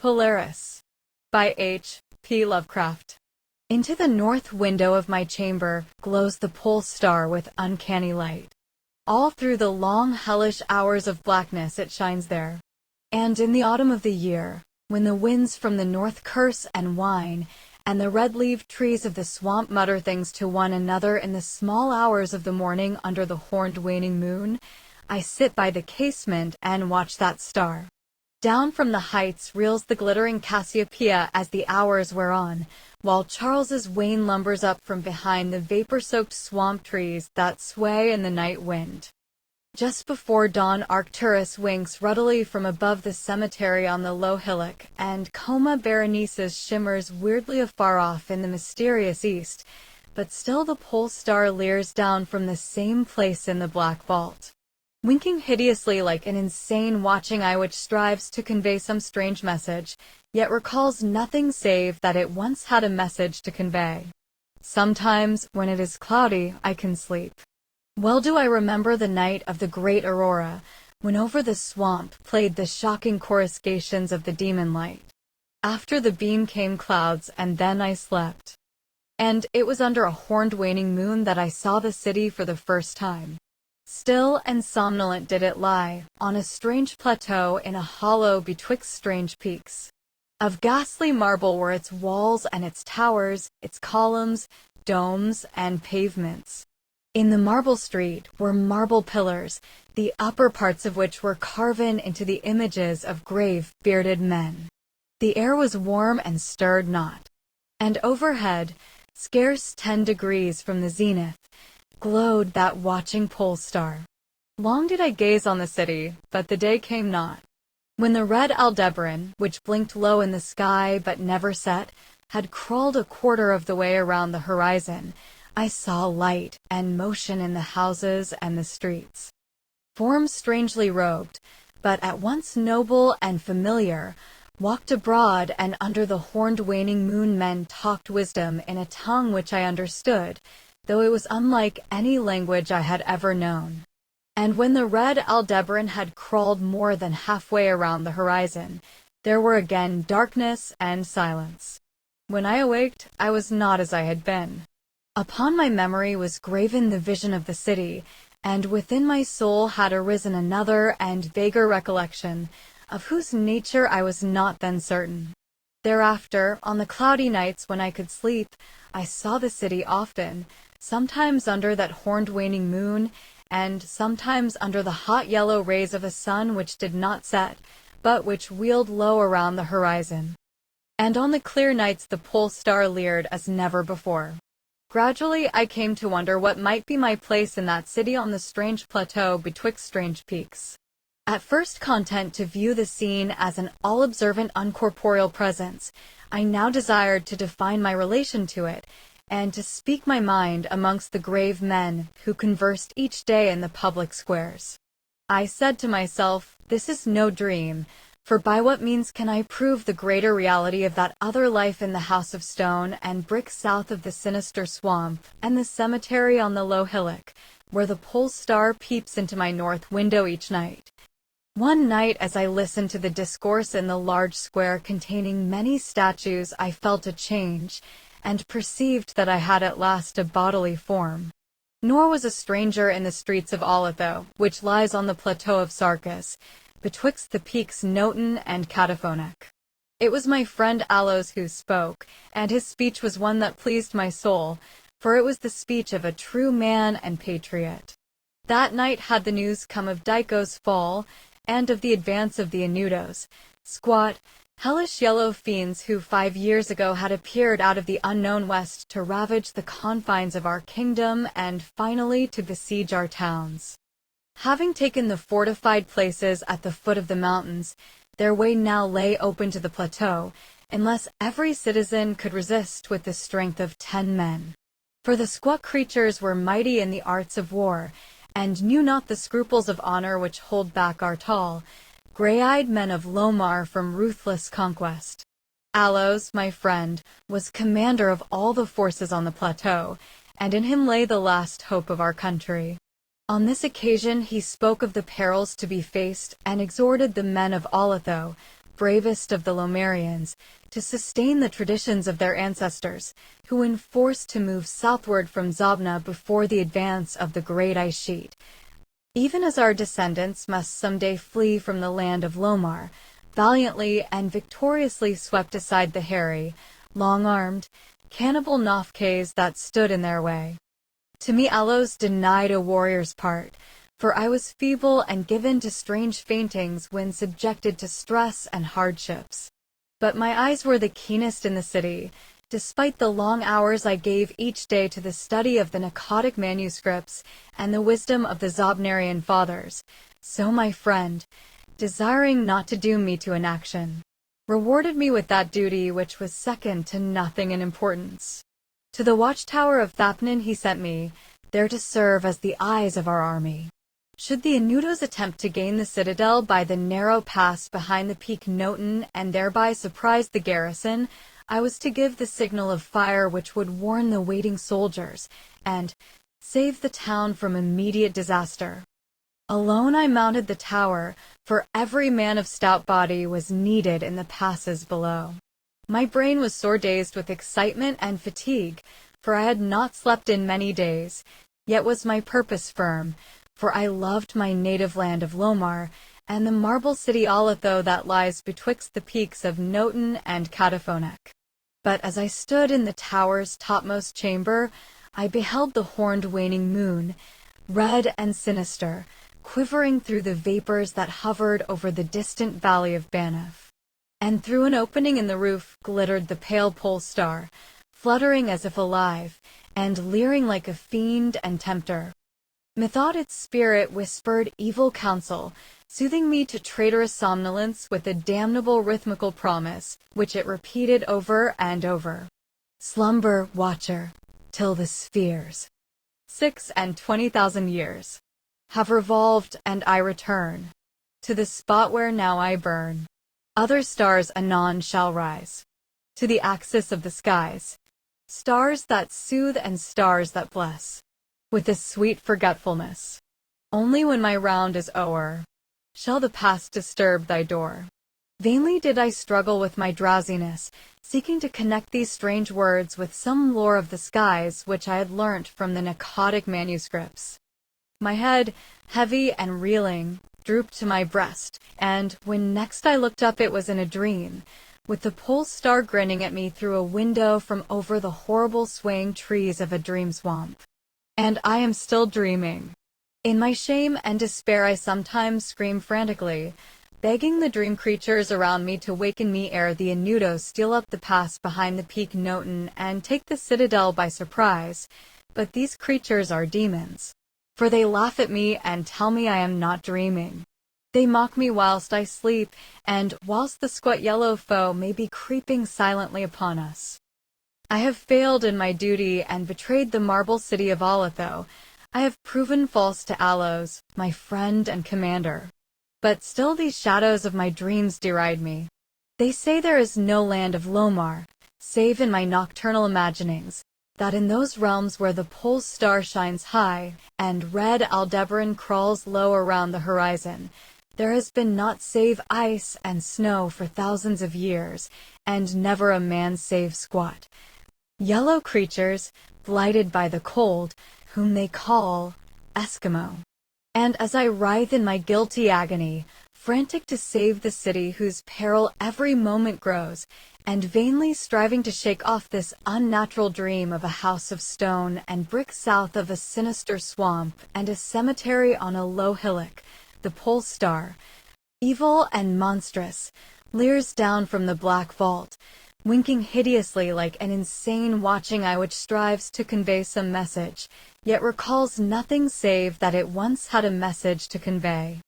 Polaris by H.P. Lovecraft. Into the north window of my chamber glows the pole star with uncanny light. All through the long, hellish hours of blackness it shines there. And in the autumn of the year, when the winds from the north curse and whine, and the red-leaved trees of the swamp mutter things to one another in the small hours of the morning under the horned waning moon, I sit by the casement and watch that star. Down from the heights reels the glittering Cassiopeia as the hours wear on, while Charles's Wain lumbers up from behind the vapor-soaked swamp trees that sway in the night wind. Just before dawn, Arcturus winks ruddily from above the cemetery on the low hillock, and Coma Berenice's shimmers weirdly afar off in the mysterious east, but still the pole star leers down from the same place in the black vault, winking hideously like an insane watching eye which strives to convey some strange message, yet recalls nothing save that it once had a message to convey. Sometimes, when it is cloudy, I can sleep. Well do I remember the night of the great aurora, when over the swamp played the shocking coruscations of the demon light. After the beam came clouds, and then I slept. And it was under a horned waning moon that I saw the city for the first time. Still and somnolent did it lie, on a strange plateau in a hollow betwixt strange peaks. Of ghastly marble were its walls and its towers, its columns, domes, and pavements. In the marble street were marble pillars, the upper parts of which were carven into the images of grave, bearded men. The air was warm and stirred not. And overhead, scarce 10 degrees from the zenith, glowed that watching pole star. Long did I gaze on the city, but the day came not. When the red Aldebaran, which blinked low in the sky but never set, had crawled a quarter of the way around the horizon, I saw light and motion in the houses and the streets. Forms strangely robed, but at once noble and familiar, walked abroad, and under the horned waning moon men talked wisdom in a tongue which I understood, though it was unlike any language I had ever known. And when the red Aldebaran had crawled more than halfway around the horizon, there were again darkness and silence. When I awaked, I was not as I had been. Upon my memory was graven the vision of the city, and within my soul had arisen another and vaguer recollection, of whose nature I was not then certain. Thereafter, on the cloudy nights when I could sleep, I saw the city often, sometimes under that horned waning moon, and sometimes under the hot yellow rays of a sun which did not set, but which wheeled low around the horizon. And on the clear nights the pole star leered as never before. Gradually I came to wonder what might be my place in that city on the strange plateau betwixt strange peaks. At first content to view the scene as an all-observant uncorporeal presence, I now desired to define my relation to it, and to speak my mind amongst the grave men who conversed each day in the public squares. I said to myself, this is no dream, for by what means can I prove the greater reality of that other life in the house of stone and brick south of the sinister swamp, and the cemetery on the low hillock, where the pole star peeps into my north window each night? One night, as I listened to the discourse in the large square containing many statues, I felt a change, and perceived that I had at last a bodily form. Nor was a stranger in the streets of Aletho, which lies on the plateau of Sarkis, betwixt the peaks Noton and Cataphonic. It was my friend Allos who spoke, and his speech was one that pleased my soul, for it was the speech of a true man and patriot. That night had the news come of Dyko's fall, and of the advance of the Anudos, squat, hellish yellow fiends who 5 years ago had appeared out of the unknown west to ravage the confines of our kingdom and finally to besiege our towns. Having taken the fortified places at the foot of the mountains, their way now lay open to the plateau, unless every citizen could resist with the strength of 10 men. For the squat creatures were mighty in the arts of war, and knew not the scruples of honor which hold back our tall, gray-eyed men of Lomar from ruthless conquest. Allos, my friend, was commander of all the forces on the plateau, and in him lay the last hope of our country. On this occasion he spoke of the perils to be faced and exhorted the men of Aletho, bravest of the Lomerians, to sustain the traditions of their ancestors, who were forced to move southward from Zobna before the advance of the great ice sheet. Even as our descendants must someday flee from the land of Lomar, valiantly and victoriously swept aside the hairy, long-armed, cannibal Nofkes that stood in their way. To me Alos denied a warrior's part, for I was feeble and given to strange faintings when subjected to stress and hardships. But my eyes were the keenest in the city, despite the long hours I gave each day to the study of the Nakadic manuscripts and the wisdom of the Zobnarian fathers. So my friend, desiring not to doom me to inaction, rewarded me with that duty which was second to nothing in importance. To the watchtower of Thapnin he sent me, there to serve as the eyes of our army. Should the Anudos attempt to gain the citadel by the narrow pass behind the peak Noten and thereby surprise the garrison, I was to give the signal of fire which would warn the waiting soldiers and save the town from immediate disaster. Alone I mounted the tower, for every man of stout body was needed in the passes below. My brain was sore dazed with excitement and fatigue, for I had not slept in many days, yet was my purpose firm, for I loved my native land of Lomar, and the marble city Alatho that lies betwixt the peaks of Noten and Cataphonek. But as I stood in the tower's topmost chamber, I beheld the horned waning moon, red and sinister, quivering through the vapors that hovered over the distant valley of Banff. And through an opening in the roof glittered the pale pole star, fluttering as if alive, and leering like a fiend and tempter. Methought its spirit whispered evil counsel, soothing me to traitorous somnolence with a damnable rhythmical promise, which it repeated over and over. Slumber, watcher, till the spheres, 26,000 years, have revolved, and I return to the spot where now I burn. Other stars anon shall rise to the axis of the skies, stars that soothe and stars that bless, with a sweet forgetfulness. Only when my round is o'er shall the past disturb thy door. Vainly did I struggle with my drowsiness, seeking to connect these strange words with some lore of the skies which I had learnt from the Nakadic manuscripts. My head, heavy and reeling, drooped to my breast, and when next I looked up it was in a dream, with the pole star grinning at me through a window from over the horrible swaying trees of a dream swamp. And I am still dreaming. In my shame and despair I sometimes scream frantically, begging the dream creatures around me to waken me ere the Anudos steal up the pass behind the peak Noten and take the citadel by surprise. But these creatures are demons, for they laugh at me and tell me I am not dreaming. They mock me whilst I sleep, and whilst the squat yellow foe may be creeping silently upon us. I have failed in my duty and betrayed the marble city of Alatho. I have proven false to Alos, my friend and commander. But still these shadows of my dreams deride me. They say there is no land of Lomar, save in my nocturnal imaginings, that in those realms where the pole star shines high, and red Aldebaran crawls low around the horizon, there has been naught save ice and snow for thousands of years, and never a man save squat yellow creatures, blighted by the cold, whom they call Eskimo. And as I writhe in my guilty agony, frantic to save the city whose peril every moment grows, and vainly striving to shake off this unnatural dream of a house of stone and brick south of a sinister swamp and a cemetery on a low hillock, the pole star, evil and monstrous, leers down from the black vault, winking hideously like an insane watching eye which strives to convey some message, yet recalls nothing save that it once had a message to convey.